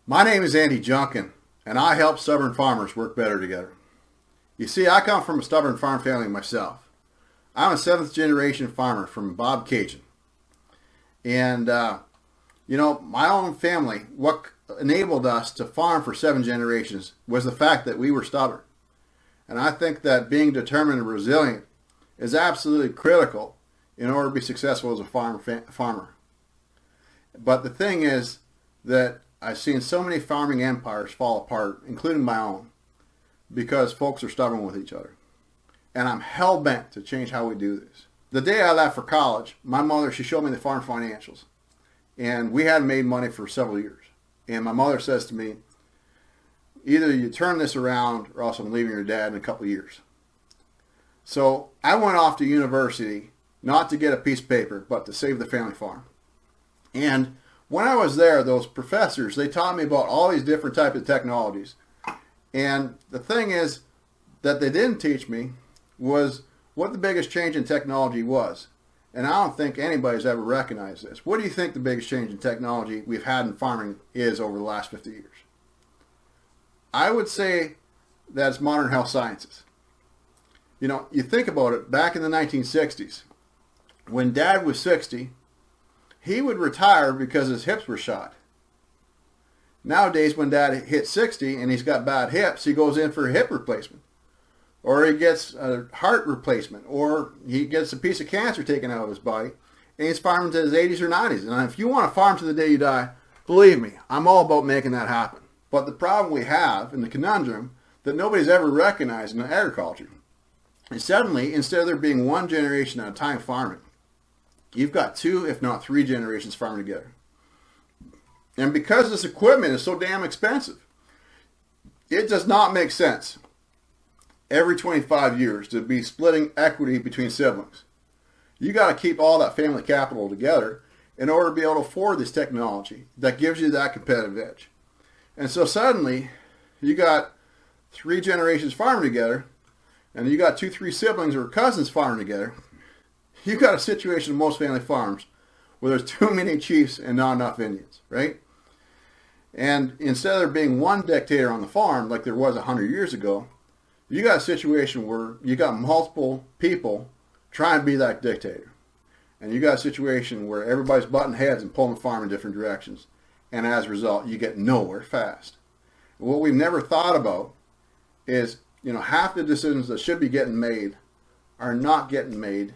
My name is Andy Junkin, and I help stubborn farmers work better together. You see, I come from a stubborn farm family myself. I'm a seventh generation farmer from Bob Cajun. And, my own family, what enabled us to farm for 7 generations was the fact that we were stubborn. And I think that being determined and resilient is absolutely critical in order to be successful as a farmer. But the thing is that I've seen so many farming empires fall apart, including my own, because folks are stubborn with each other. And I'm hell-bent to change how we do this. The day I left for college, my mother, she showed me the farm financials. And we hadn't made money for several years. And my mother says to me, either you turn this around or else I'm leaving your dad in a couple of years. So I went off to university, not to get a piece of paper, but to save the family farm. And when I was there, those professors, they taught me about all these different types of technologies. And the thing is that they didn't teach me was what the biggest change in technology was. And I don't think anybody's ever recognized this. What do you think the biggest change in technology we've had in farming is over the last 50 years? I would say that it's modern health sciences. You think about it, back in the 1960s, when Dad was 60, he would retire because his hips were shot. Nowadays, when Dad hits 60 and he's got bad hips, he goes in for a hip replacement. Or he gets a heart replacement. Or he gets a piece of cancer taken out of his body. And he's farming to his 80s or 90s. And if you want to farm to the day you die, believe me, I'm all about making that happen. But the problem we have, and the conundrum, that nobody's ever recognized in agriculture, is suddenly, instead of there being one generation at a time farming, you've got 2, if not 3 generations farming together. And because this equipment is so damn expensive, it does not make sense every 25 years to be splitting equity between siblings. You got to keep all that family capital together in order to be able to afford this technology that gives you that competitive edge. And so suddenly, you got 3 generations farming together, and you got 2, 3 siblings or cousins farming together. You've got a situation in most family farms where there's too many chiefs and not enough Indians, right? And instead of there being one dictator on the farm like there was 100 years ago, you got a situation where you got multiple people trying to be that dictator. And you got a situation where everybody's butting heads and pulling the farm in different directions. And as a result, you get nowhere fast. And what we've never thought about is, half the decisions that should be getting made are not getting made,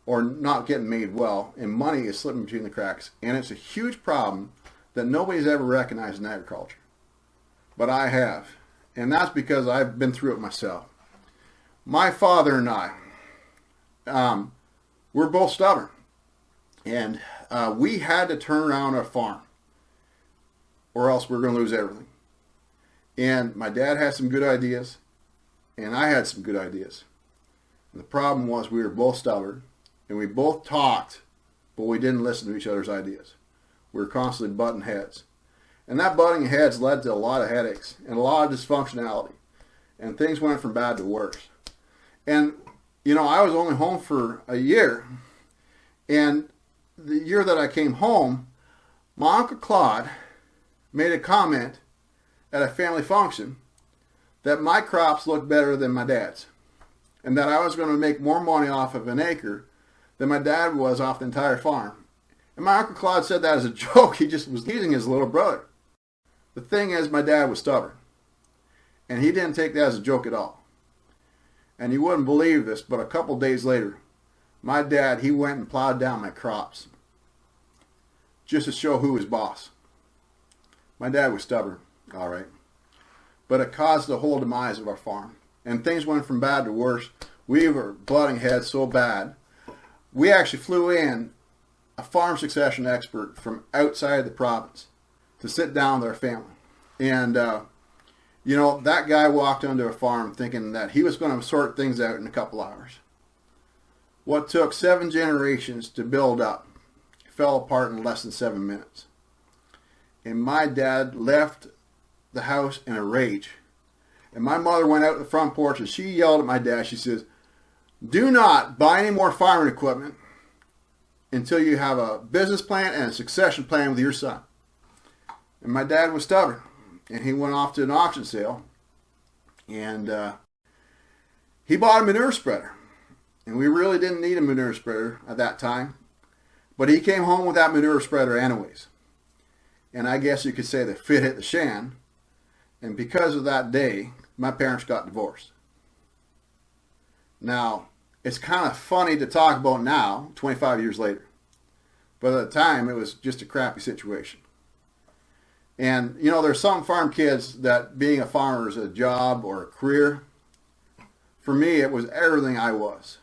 or not getting made well, and money is slipping between the cracks. And it's a huge problem that nobody's ever recognized in agriculture. But I have. And that's because I've been through it myself. My father and I, we're both stubborn. And we had to turn around our farm, or else we're going to lose everything. And my dad had some good ideas, and I had some good ideas. And the problem was we were both stubborn. And we both talked, but we didn't listen to each other's ideas. We were constantly butting heads. And that butting heads led to a lot of headaches and a lot of dysfunctionality. And things went from bad to worse. And, I was only home for a year. And the year that I came home, my Uncle Claude made a comment at a family function that my crops looked better than my dad's. And that I was going to make more money off of an acre than my dad was off the entire farm. And my Uncle Claude said that as a joke. He just was teasing his little brother. The thing is, my dad was stubborn. And he didn't take that as a joke at all. And you wouldn't believe this, but a couple days later, my dad, he went and plowed down my crops just to show who was boss. My dad was stubborn, all right. But it caused the whole demise of our farm. And things went from bad to worse. We were butting heads so bad. We actually flew in a farm succession expert from outside the province to sit down with our family. And, that guy walked onto a farm thinking that he was going to sort things out in a couple hours. What took 7 generations to build up fell apart in less than 7 minutes. And my dad left the house in a rage. And my mother went out to the front porch and she yelled at my dad. She says, "Do not buy any more farming equipment until you have a business plan and a succession plan with your son." And my dad was stubborn, and he went off to an auction sale, and he bought a manure spreader. And we really didn't need a manure spreader at that time, but he came home with that manure spreader anyways. And I guess you could say the fit hit the shan, and because of that day, my parents got divorced. Now, it's kind of funny to talk about now, 25 years later. But at the time, it was just a crappy situation. And, you know, there's some farm kids that being a farmer is a job or a career. For me, it was everything I was.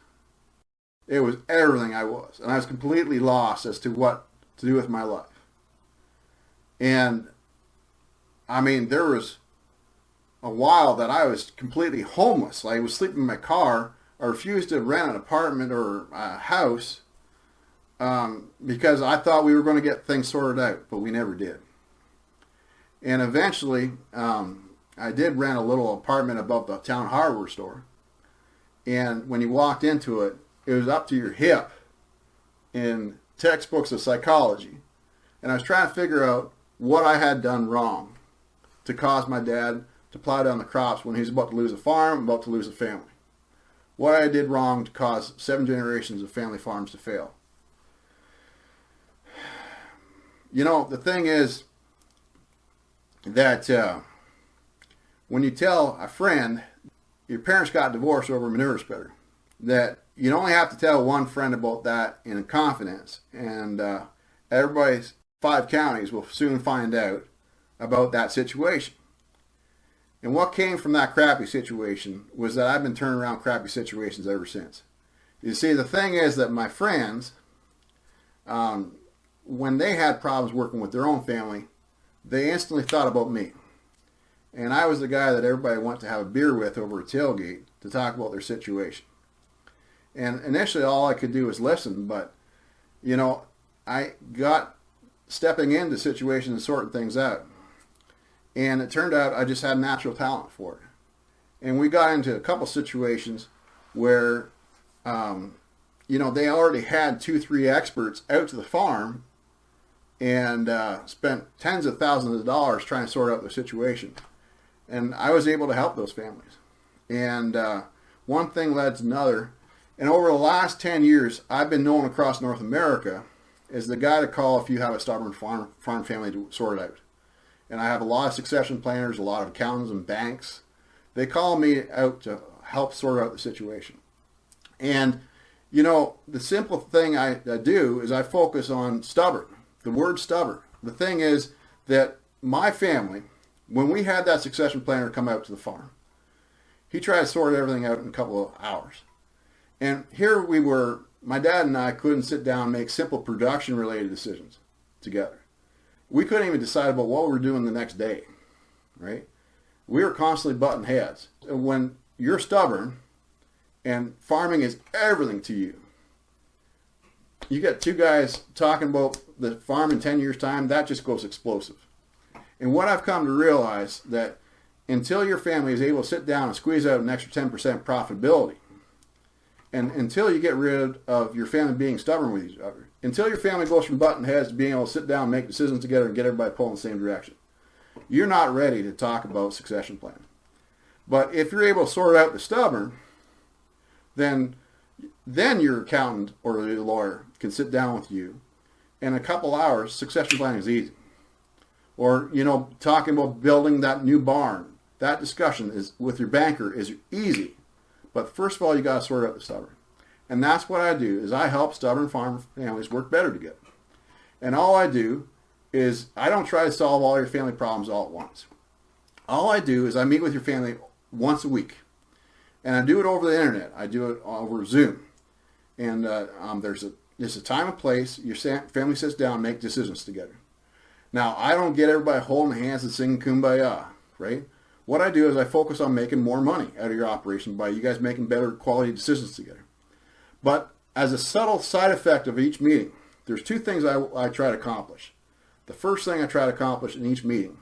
It was everything I was. And I was completely lost as to what to do with my life. And, I mean, there was a while that I was completely homeless. I was sleeping in my car. I refused to rent an apartment or a house because I thought we were going to get things sorted out, but we never did. And eventually, I did rent a little apartment above the town hardware store. And when you walked into it, it was up to your hip in textbooks of psychology. And I was trying to figure out what I had done wrong to cause my dad to plow down the crops when he was about to lose a farm, about to lose a family. What I did wrong to cause 7 generations of family farms to fail. You know, the thing is that when you tell a friend your parents got divorced over a manure spreader, that you only have to tell one friend about that in confidence, and everybody's 5 counties will soon find out about that situation. And what came from that crappy situation was that I've been turning around crappy situations ever since. You see, the thing is that my friends, when they had problems working with their own family, they instantly thought about me. And I was the guy that everybody went to have a beer with over a tailgate to talk about their situation. And initially all I could do was listen, but, you know, I got stepping into situations and sorting things out. And it turned out I just had natural talent for it. And we got into a couple situations where, you know, they already had 2-3 experts out to the farm and spent tens of thousands of dollars trying to sort out their situation. And I was able to help those families. And one thing led to another. And over the last 10 years, I've been known across North America as the guy to call if you have a stubborn farm family to sort it out. And I have a lot of succession planners, a lot of accountants and banks. They call me out to help sort out the situation. And, you know, the simple thing I do is I focus on stubborn, the word stubborn. The thing is that my family, when we had that succession planner come out to the farm, he tried to sort everything out in a couple of hours. And here we were, my dad and I couldn't sit down and make simple production-related decisions together. We couldn't even decide about what we were doing the next day, right? We were constantly butting heads. And when you're stubborn and farming is everything to you, you get 2 guys talking about the farm in 10 years' time, that just goes explosive. And what I've come to realize that until your family is able to sit down and squeeze out an extra 10% profitability, and until you get rid of your family being stubborn with each other, until your family goes from button heads to being able to sit down and make decisions together and get everybody pulling in the same direction, you're not ready to talk about succession planning. But if you're able to sort out the stubborn, then your accountant or the lawyer can sit down with you. In a couple hours, succession planning is easy. Or, you know, talking about building that new barn, that discussion is with your banker is easy. But first of all, you got to sort out the stubborn. And that's what I do, is I help stubborn farm families work better together. And all I do is I don't try to solve all your family problems all at once. All I do is I meet with your family once a week. And I do it over the internet. I do it over Zoom. And there's a time and place. Your family sits down and make decisions together. Now, I don't get everybody holding hands and singing Kumbaya, right? What I do is I focus on making more money out of your operation by you guys making better quality decisions together. But as a subtle side effect of each meeting, there's 2 things I try to accomplish. The first thing I try to accomplish in each meeting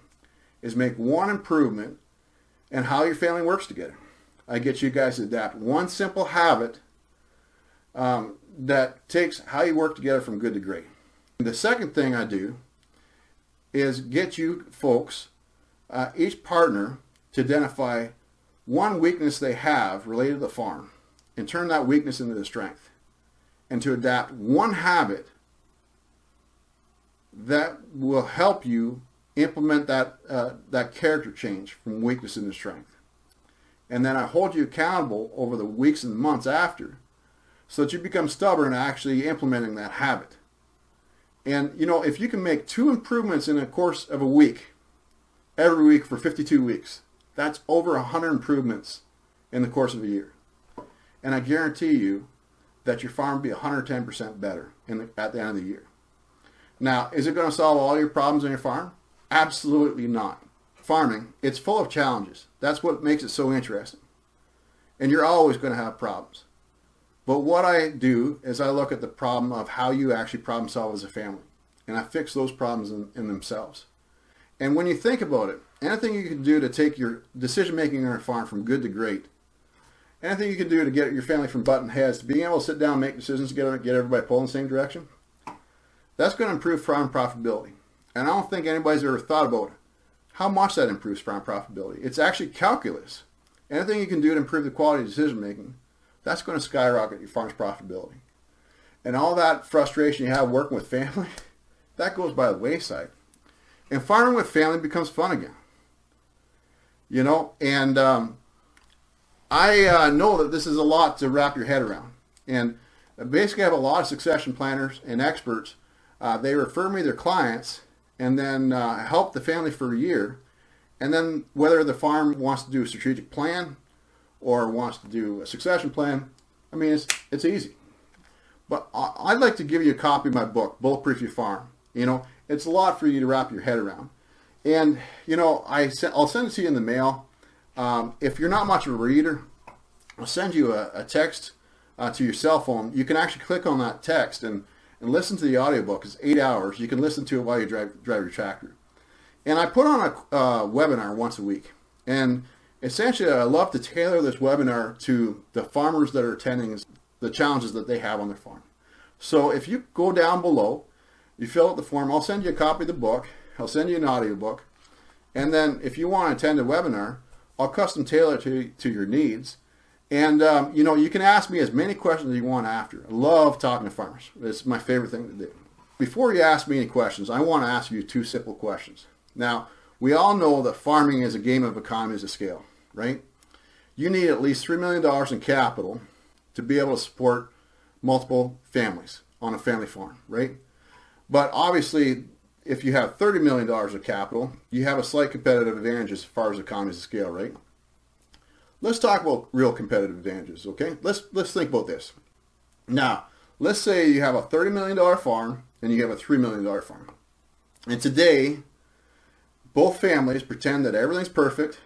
is make one improvement in how your family works together. I get you guys to adapt one simple habit that takes how you work together from good to great. The second thing I do is get you folks, each partner, to identify one weakness they have related to the farm and turn that weakness into the strength, and to adapt one habit that will help you implement that character change from weakness into strength. And then I hold you accountable over the weeks and months after, so that you become stubborn at actually implementing that habit. And if you can make 2 improvements in the course of a week, every week for 52 weeks, that's over 100 improvements in the course of a year. And I guarantee you that your farm will be 110% better at the end of the year. Now, is it going to solve all your problems on your farm? Absolutely not. Farming, it's full of challenges. That's what makes it so interesting. And you're always going to have problems. But what I do is I look at the problem of how you actually problem solve as a family. And I fix those problems in themselves. And when you think about it, anything you can do to take your decision making on your farm from good to great, anything you can do to get your family from button heads to being able to sit down and make decisions, get everybody pulling in the same direction, that's going to improve farm profitability. And I don't think anybody's ever thought about how much that improves farm profitability. It's actually calculus. Anything you can do to improve the quality of decision making, that's going to skyrocket your farm's profitability. And all that frustration you have working with family, that goes by the wayside. And farming with family becomes fun again. And I know that this is a lot to wrap your head around. And basically I have a lot of succession planners and experts. They refer me their clients and then help the family for a year. And then whether the farm wants to do a strategic plan or wants to do a succession plan, I mean, it's easy. But I'd like to give you a copy of my book, Bulletproof Your Farm. It's a lot for you to wrap your head around. And, I'll send it to you in the mail. If you're not much of a reader, I'll send you a text to your cell phone. You can actually click on that text and listen to the audiobook. It's 8 hours. You can listen to it while you drive your tractor. And I put on a webinar once a week. And essentially, I love to tailor this webinar to the farmers that are attending the challenges that they have on their farm. So if you go down below, you fill out the form, I'll send you a copy of the book. I'll send you an audiobook. And then if you want to attend a webinar, I'll custom tailor it to your needs. And, you can ask me as many questions as you want after. I love talking to farmers. It's my favorite thing to do. Before you ask me any questions, I want to ask you 2 simple questions. Now, we all know that farming is a game of economies of scale, right? You need at least $3 million in capital to be able to support multiple families on a family farm, right? But obviously, if you have $30 million of capital, you have a slight competitive advantage as far as economies of scale, right? Let's talk about real competitive advantages, okay? Let's think about this. Now, let's say you have a $30 million farm and you have a $3 million farm. And today, both families pretend that everything's perfect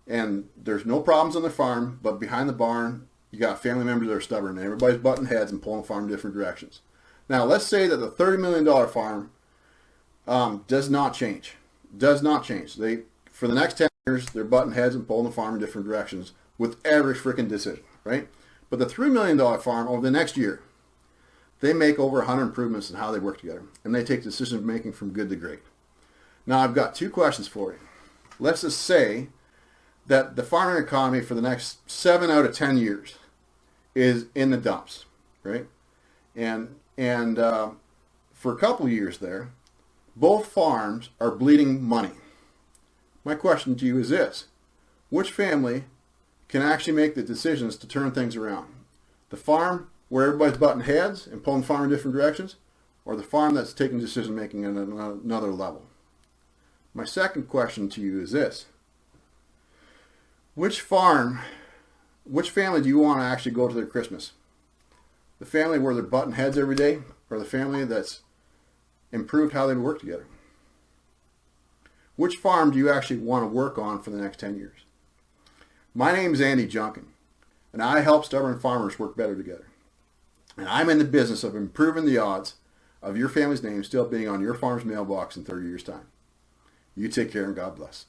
and there's no problems on the farm, but behind the barn, you got family members that are stubborn and everybody's butting heads and pulling the farm in different directions. Now, let's say that the $30 million farm does not change. Does not change. For the next 10 years, they're butting heads and pulling the farm in different directions with every freaking decision, right? But the $3 million farm, over the next year, they make over 100 improvements in how they work together. And they take decision making from good to great. Now, I've got 2 questions for you. Let's just say that the farming economy for the next 7 out of 10 years is in the dumps, right? And for a couple years there, both farms are bleeding money. My question to you is this: which family can actually make the decisions to turn things around? The farm where everybody's butting heads and pulling the farm in different directions, or the farm that's taking decision making at another level? My second question to you is this: which family do you want to actually go to their Christmas? The family where they're butting heads every day, or the family that's improved how they work together? Which farm do you actually want to work on for the next 10 years? My name is Andy Junkin, and I help stubborn farmers work better together. And I'm in the business of improving the odds of your family's name still being on your farm's mailbox in 30 years' time. You take care and God bless.